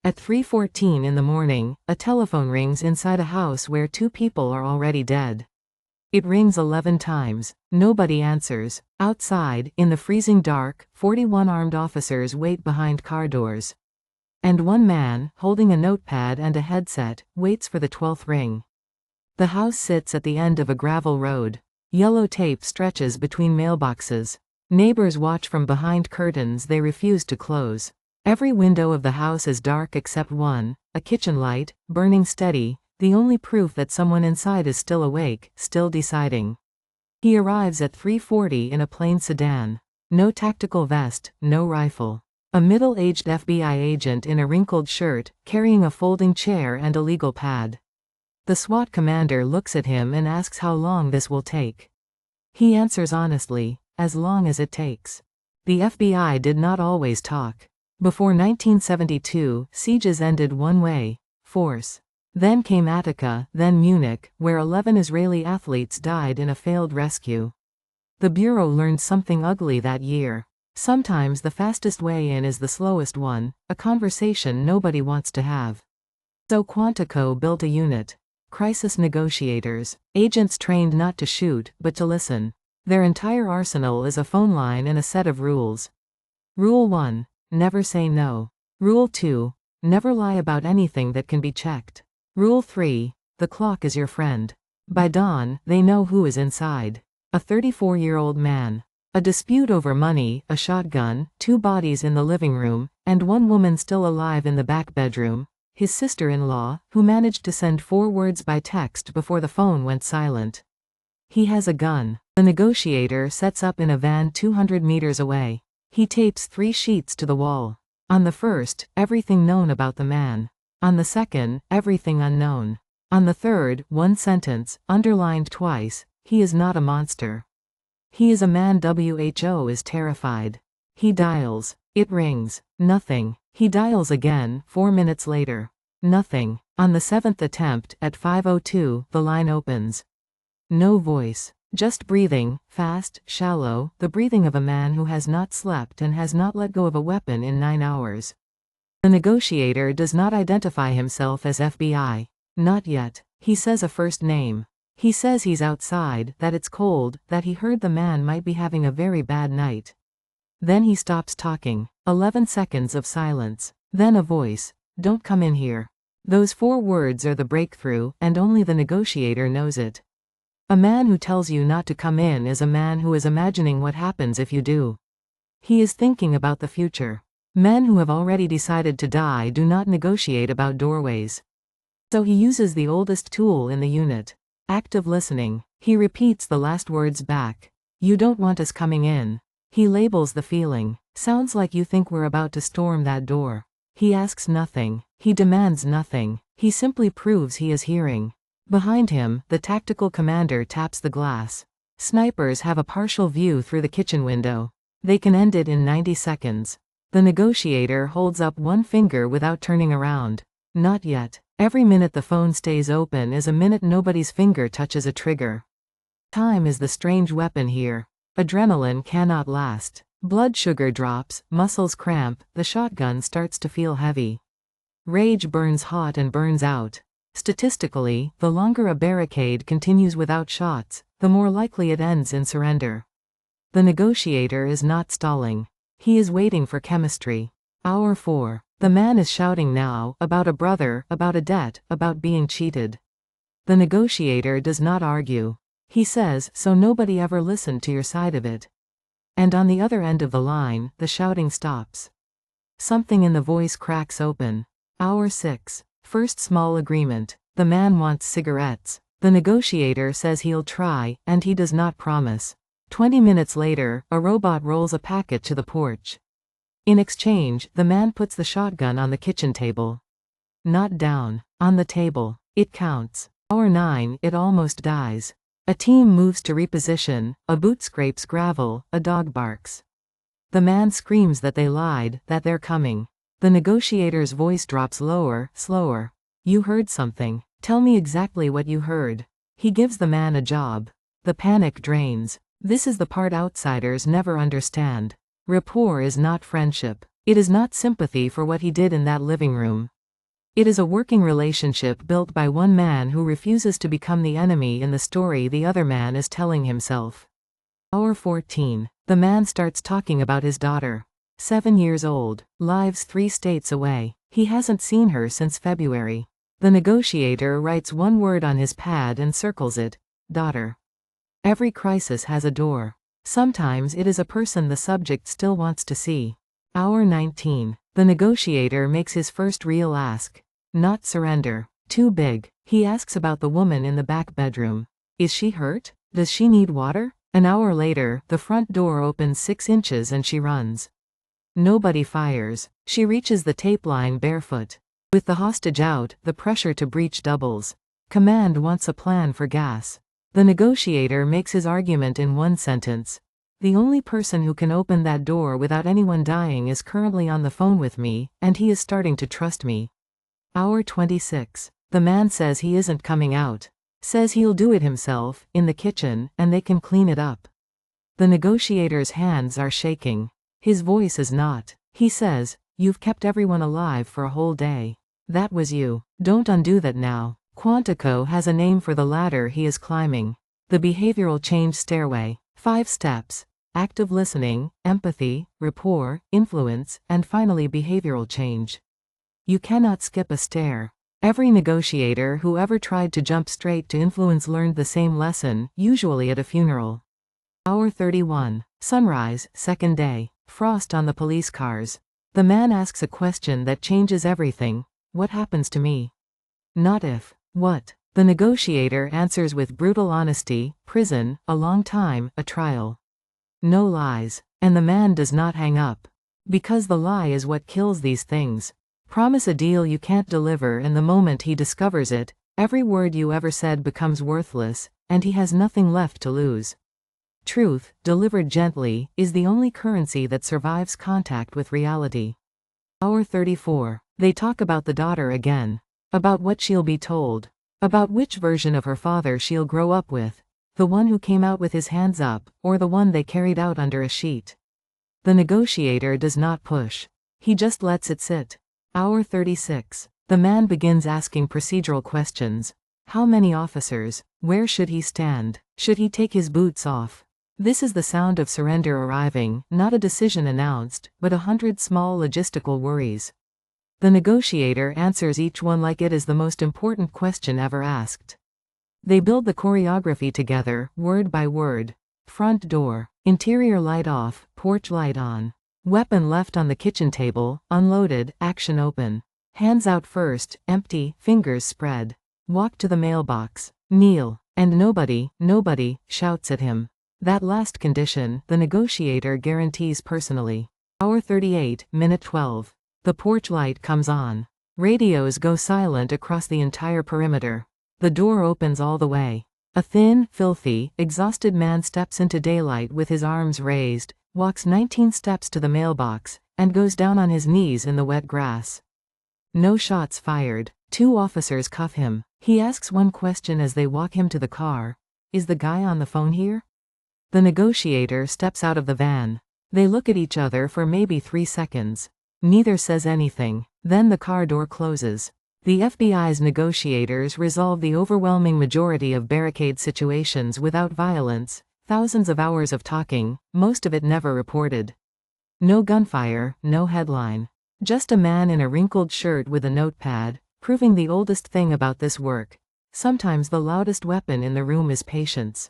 At 3:14 in the morning, a telephone rings inside a house where 2 people are already dead. It rings 11 times. Nobody answers. Outside, in the freezing dark, 41 armed officers wait behind car doors. And one man, holding a notepad and a headset, waits for the 12th ring. The house sits at the end of a gravel road. Yellow tape stretches between mailboxes. Neighbors watch from behind curtains they refuse to close. Every window of the house is dark except one, a kitchen light, burning steady, the only proof that someone inside is still awake, still deciding. He arrives at 3:40 in a plain sedan. No tactical vest, no rifle. A middle-aged FBI agent in a wrinkled shirt, carrying a folding chair and a legal pad. The SWAT commander looks at him and asks how long this will take. He answers honestly, as long as it takes. The FBI did not always talk. Before 1972, sieges ended one way, force. Then came Attica, then Munich, where 11 Israeli athletes died in a failed rescue. The Bureau learned something ugly that year. Sometimes the fastest way in is the slowest one, a conversation nobody wants to have. So Quantico built a unit. Crisis negotiators. Agents trained not to shoot, but to listen. Their entire arsenal is a phone line and a set of rules. Rule 1. Never say no. Rule 2. Never lie about anything that can be checked. Rule 3. The clock is your friend. By dawn, they know who is inside. A 34-year-old man. A dispute over money, a shotgun, 2 bodies in the living room, and 1 woman still alive in the back bedroom. His sister-in-law, who managed to send 4 words by text before the phone went silent. He has a gun. The negotiator sets up in a van 200 meters away. He tapes 3 sheets to the wall. On the first, everything known about the man. On the second, everything unknown. On the third, 1 sentence, underlined twice, he is not a monster. He is a man. WHO is terrified. He dials. It rings. Nothing. He dials again, 4 minutes later. Nothing. On the 7th attempt, at 5:02, the line opens. No voice. Just breathing, fast, shallow, the breathing of a man who has not slept and has not let go of a weapon in 9 hours. The negotiator does not identify himself as FBI. Not yet. He says a first name. He says he's outside, that it's cold, that he heard the man might be having a very bad night. Then he stops talking. 11 seconds of silence. Then a voice. Don't come in here. Those 4 words are the breakthrough, and only the negotiator knows it. A man who tells you not to come in is a man who is imagining what happens if you do. He is thinking about the future. Men who have already decided to die do not negotiate about doorways. So he uses the oldest tool in the unit. Active listening. He repeats the last words back. You don't want us coming in. He labels the feeling. Sounds like you think we're about to storm that door. He asks nothing. He demands nothing. He simply proves he is hearing. Behind him, the tactical commander taps the glass. Snipers have a partial view through the kitchen window. They can end it in 90 seconds. The negotiator holds up 1 finger without turning around. Not yet. Every minute the phone stays open is a minute nobody's finger touches a trigger. Time is the strange weapon here. Adrenaline cannot last. Blood sugar drops, muscles cramp, the shotgun starts to feel heavy. Rage burns hot and burns out. Statistically, the longer a barricade continues without shots, the more likely it ends in surrender. The negotiator is not stalling. He is waiting for chemistry. Hour 4. The man is shouting now, about a brother, about a debt, about being cheated. The negotiator does not argue. He says, so nobody ever listened to your side of it. And on the other end of the line, the shouting stops. Something in the voice cracks open. Hour 6. First small agreement. The man wants cigarettes. The negotiator says he'll try, and he does not promise. 20 minutes later, a robot rolls a packet to the porch. In exchange, the man puts the shotgun on the kitchen table. Not down. On the table. It counts. Hour 9, it almost dies. A team moves to reposition, a boot scrapes gravel, a dog barks. The man screams that they lied, that they're coming. The negotiator's voice drops lower, slower. You heard something. Tell me exactly what you heard. He gives the man a job. The panic drains. This is the part outsiders never understand. Rapport is not friendship. It is not sympathy for what he did in that living room. It is a working relationship built by one man who refuses to become the enemy in the story the other man is telling himself. Hour 14. The man starts talking about his daughter. 7 years old, lives 3 states away. He hasn't seen her since February. The negotiator writes one word on his pad and circles it: daughter. Every crisis has a door. Sometimes it is a person the subject still wants to see. Hour 19. The negotiator makes his first real ask. Not surrender. Too big. He asks about the woman in the back bedroom. Is she hurt? Does she need water? An hour later, the front door opens 6 inches and she runs. Nobody fires. She reaches the tape line barefoot. With the hostage out, the pressure to breach doubles. Command wants a plan for gas. The negotiator makes his argument in one sentence. The only person who can open that door without anyone dying is currently on the phone with me, and he is starting to trust me. Hour 26. The man says he isn't coming out. Says he'll do it himself, in the kitchen, and they can clean it up. The negotiator's hands are shaking. His voice is not. He says, "You've kept everyone alive for a whole day. That was you. Don't undo that now." Quantico has a name for the ladder he is climbing. The behavioral change stairway. 5 steps. Active listening, empathy, rapport, influence, and finally behavioral change. You cannot skip a stair. Every negotiator who ever tried to jump straight to influence learned the same lesson, usually at a funeral. Hour 31. Sunrise, second day. Frost on the police cars. The man asks a question that changes everything. What happens to me? Not if. What? The negotiator answers with brutal honesty: prison, a long time, a trial. No lies. And the man does not hang up. Because the lie is what kills these things. Promise a deal you can't deliver, and the moment he discovers it, every word you ever said becomes worthless, and he has nothing left to lose. Truth, delivered gently, is the only currency that survives contact with reality. Hour 34. They talk about the daughter again. About what she'll be told. About which version of her father she'll grow up with. The one who came out with his hands up, or the one they carried out under a sheet. The negotiator does not push. He just lets it sit. Hour 36. The man begins asking procedural questions. How many officers? Where should he stand? Should he take his boots off? This is the sound of surrender arriving, not a decision announced, but 100 small logistical worries. The negotiator answers each one like it is the most important question ever asked. They build the choreography together, word by word. Front door. Interior light off, porch light on. Weapon left on the kitchen table, unloaded, action open. Hands out first, empty, fingers spread. Walk to the mailbox. Kneel. And nobody, shouts at him. That last condition, the negotiator guarantees personally. Hour 38, minute 12. The porch light comes on. Radios go silent across the entire perimeter. The door opens all the way. A thin, filthy, exhausted man steps into daylight with his arms raised, walks 19 steps to the mailbox, and goes down on his knees in the wet grass. No shots fired. 2 officers cuff him. He asks one question as they walk him to the car. Is the guy on the phone here? The negotiator steps out of the van. They look at each other for maybe 3 seconds. Neither says anything. Then the car door closes. The FBI's negotiators resolve the overwhelming majority of barricade situations without violence. Thousands of hours of talking, most of it never reported. No gunfire, no headline. Just a man in a wrinkled shirt with a notepad, proving the oldest thing about this work. Sometimes the loudest weapon in the room is patience.